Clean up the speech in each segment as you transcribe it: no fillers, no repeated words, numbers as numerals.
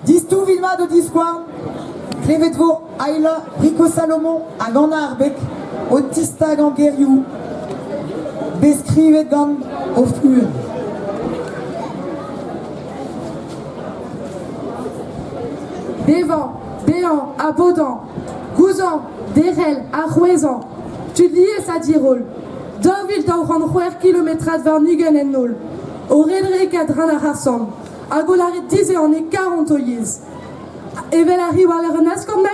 Distou Vilma de Discoin, Klevetvo, Ayla, Rico Salomon, à Gana Arbeck, Autista Gangeriou, Bescrivet Gan, Oftuur. Bévan, Béan, à Baudan, Gouzan, Derel, à Rouezan, Tudlies à Dirol, Dorville d'Auran Rouer kilométrat vers Nugen en Nol, au Redre Cadran à Rasson, à Golarit 10 et on est 40 oyiz. Evel arrive à la renasse comme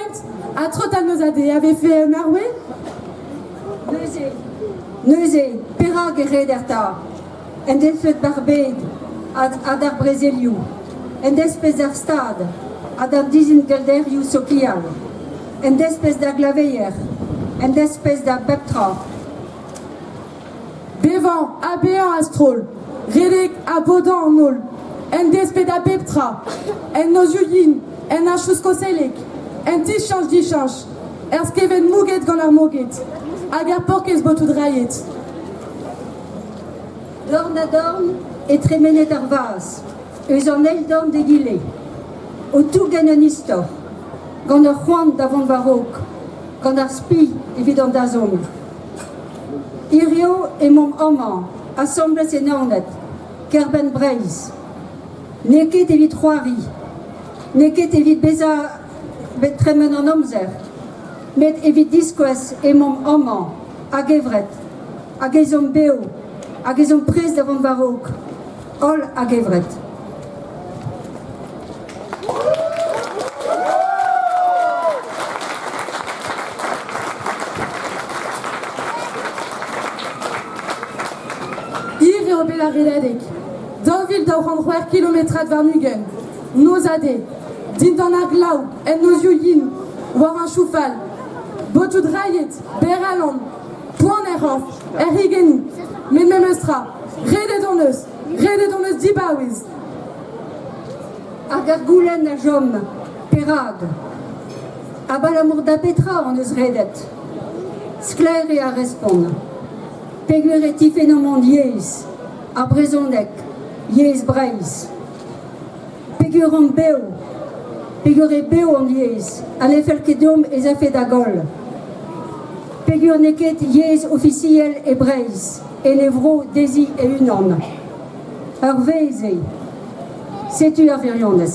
à Trotal Nozade avait fait un arwé? Neuze, Perag et Rederta, en des Barbade, à dar Brezeliou, en d'espèce d'Arstad, à dar Dizengelderiou Sokial, en d'espèce d'Aglaveyer, en d'espèce d'Abeptra. Bévan, à Béan Astrol, Redek à Baudan en Nol, en d'espèce d'Abeptra, en Nozuyin, en Achuskoselek, en Tichange d'Ichange, Erskeven Mouget Ganar Mouget, Agar Porkes Botudrayet. Lornadorn et Tremenet Arvas, eux en Eldorn de Guillet, au tout Gananistor, Ganar Juan d'Avon Baroque, Ganar Spi, évident d'Azom. Irio et mon homme, assemblent ses nornet, Kerben Breis, Neket evit Roari, Neket evit Beza Betremen en Omzer, Met evit Disques et mon homme, Agevret, Agezom Beo, Agezom Pres d'Avon Baroque, Ol Agevret. La Redadek, Dorville d'Auran Rouer kilométrat vers Nugen, Nozade, Dindanar Glau, En Nozuyin, Waran Choufal, Botudrayet, Beraland, Poinerof, Erhigeni, Memestra, Rededoneus Dibawiz. Agargoulen a Jom, Perag, Abalamour da Petra en eus redet, Skler et a respond, Pegur et Tifenomond Yez, a Brezondek, Yez Breis, Pegur en Beo, Pegur et Beo en Yez, a Lefelkedom et Zafé d'Agol, Pegur neket Yez officiel et Breis, et Levro, Desi et Unan, Arveze, c'est-tu à Virionnes.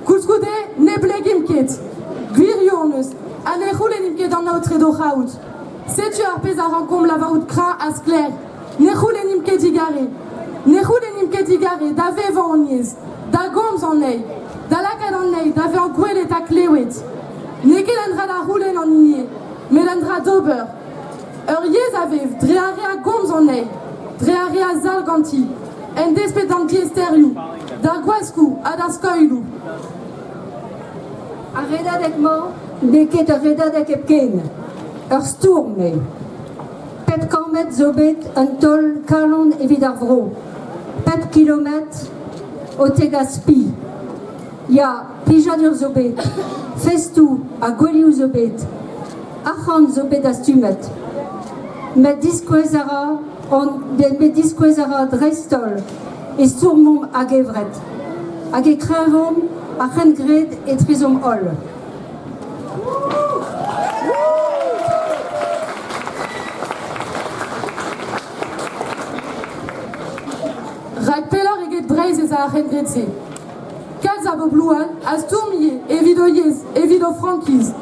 Kuskoude, ne blegim ket, Gwirionus, ane roulenim ket an aotre do chaout. Setu ar pez a rankom la vaout kra as kler, ne roulenim ket igare, da vevan an yez, da gomz an ei, da lakad an ei, da ve an gwelet a klewet. Ne ket andra da roulen an inye, met andra d'ober. Ur yez a vev, dre are a gomz an ei, dre are a zal ganti, en despet an diesteriou, da gwaskou a da skoilou. A redadek mo, neket a redadek epken, ur stourme. Pep kamet zobet un tol kalon evit ar vro. Pep kilomet o tegaspi. Ya pijadur zobet, festou a gweliou zobet, achan zobet astumet. Met diskwezara drestol e stourmom hag evret. Hag e krevom a c'hengred e trizom ol. Rak pelor eget breiz ez a c'hengred se. Kalz a boblouan, a stourmiye, evido yez, evido frankiz.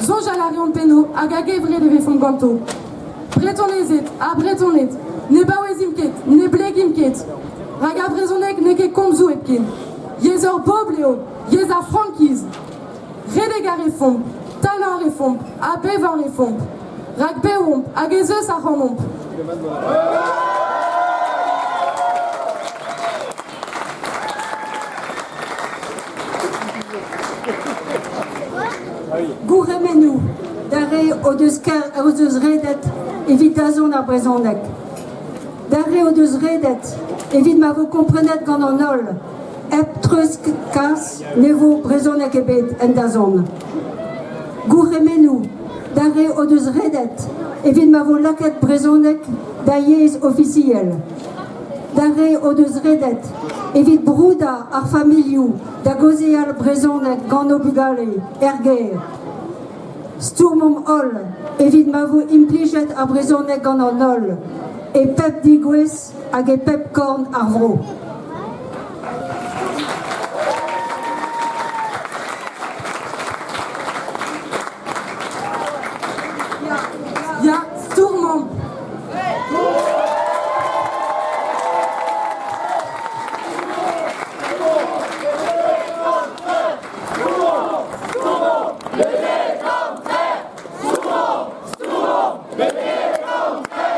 Zonj a larion peno, hag a gevred eve font ganto. Bretonezet, a bretonet, ne baouezim ket, ne blegim ket. Rak a brezonek ne ket komzou epken. Yez ur bobleo, yez a frankiz. Redeg a refomp, talan refomp, a bevan refomp. Rak beomp, hag ez eus a c'hanomp. Gouremenou, dare o deus redet evit dazon ar brezhoneg. Dare o deus redet evit ma vous comprenet gant an ol, ep treus kas nevo brezonek ebet en da zon. Gourremenou, dare o deus redet, evit ma vous laket brezonek da yez officiel. Dare o deus redet, evit brouda ar familiou da gozeal brezonek gant o bugale, erger. Stourmom ol, evit ma vous implijet ar brezonek gant an ol, e pep digwez hag e pep korn ar vro.